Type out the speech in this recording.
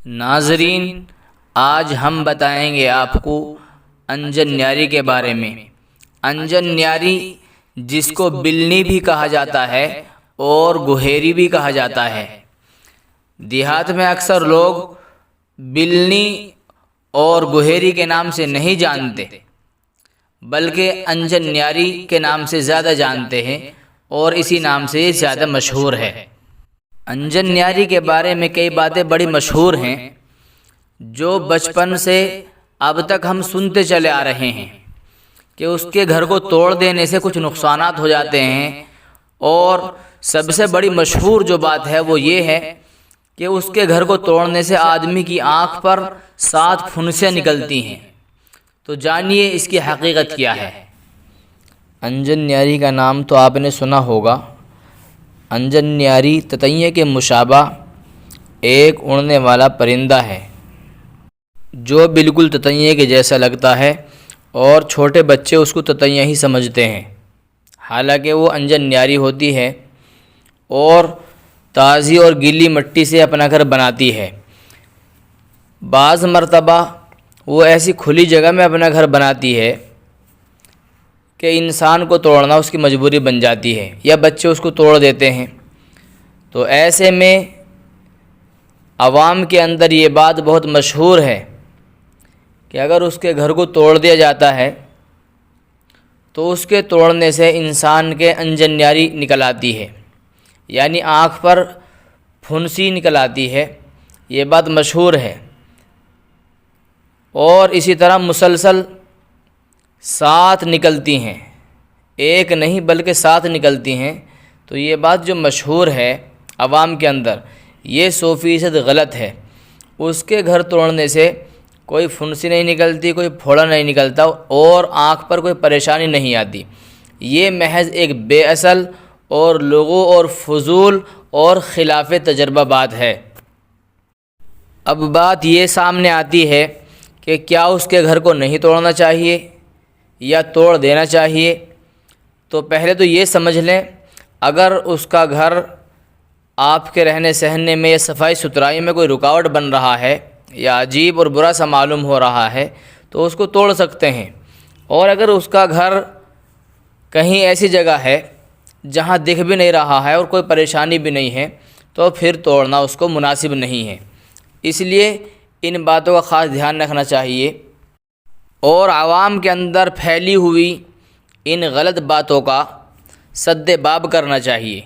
ناظرین، آج ہم بتائیں گے آپ کو انجن نیاری کے بارے میں۔ انجن نیاری جس کو بلنی بھی کہا جاتا ہے اور گوہیری بھی کہا جاتا ہے۔ دیہات میں اکثر لوگ بلنی اور گوہیری کے نام سے نہیں جانتے، بلکہ انجن نیاری کے نام سے زیادہ جانتے ہیں اور اسی نام سے زیادہ مشہور ہے۔ انجن نیاری کے بارے میں کئی باتیں بڑی مشہور ہیں جو بچپن سے اب تک ہم سنتے چلے آ رہے ہیں کہ اس کے گھر کو توڑ دینے سے کچھ نقصانات ہو جاتے ہیں، اور سب سے بڑی مشہور جو بات ہے وہ یہ ہے کہ اس کے گھر کو توڑنے سے آدمی کی آنکھ پر 7 پھنسیاں نکلتی ہیں۔ تو جانیے اس کی حقیقت کیا ہے۔ انجن نیاری کا نام تو آپ نے سنا ہوگا۔ انجن نیاری تتیے کے مشابہ ایک اڑنے والا پرندہ ہے جو بالکل تتیے کے جیسا لگتا ہے، اور چھوٹے بچے اس کو تتیاں ہی سمجھتے ہیں، حالانکہ وہ انجن نیاری ہوتی ہے اور تازی اور گیلی مٹی سے اپنا گھر بناتی ہے۔ بعض مرتبہ وہ ایسی کھلی جگہ میں اپنا گھر بناتی ہے کہ انسان کو توڑنا اس کی مجبوری بن جاتی ہے، یا بچے اس کو توڑ دیتے ہیں۔ تو ایسے میں عوام کے اندر یہ بات بہت مشہور ہے کہ اگر اس کے گھر کو توڑ دیا جاتا ہے تو اس کے توڑنے سے انسان کے انجن نیاری نکل آتی ہے، یعنی آنکھ پر پھنسی نکل آتی ہے۔ یہ بات مشہور ہے، اور اسی طرح مسلسل 7 نکلتی ہیں، ایک نہیں بلکہ 7 نکلتی ہیں۔ تو یہ بات جو مشہور ہے عوام کے اندر، یہ 100% غلط ہے۔ اس کے گھر توڑنے سے کوئی پھنسی نہیں نکلتی، کوئی پھوڑا نہیں نکلتا، اور آنکھ پر کوئی پریشانی نہیں آتی۔ یہ محض ایک بے اصل اور لغو اور فضول اور خلاف تجربہ بات ہے۔ اب بات یہ سامنے آتی ہے کہ کیا اس کے گھر کو نہیں توڑنا چاہیے یا توڑ دینا چاہیے؟ تو پہلے تو یہ سمجھ لیں، اگر اس کا گھر آپ کے رہنے سہنے میں یا صفائی ستھرائی میں کوئی رکاوٹ بن رہا ہے یا عجیب اور برا سا معلوم ہو رہا ہے تو اس کو توڑ سکتے ہیں۔ اور اگر اس کا گھر کہیں ایسی جگہ ہے جہاں دکھ بھی نہیں رہا ہے اور کوئی پریشانی بھی نہیں ہے تو پھر توڑنا اس کو مناسب نہیں ہے۔ اس لیے ان باتوں کا خاص دھیان رکھنا چاہیے، اور عوام کے اندر پھیلی ہوئی ان غلط باتوں کا سد باب کرنا چاہیے۔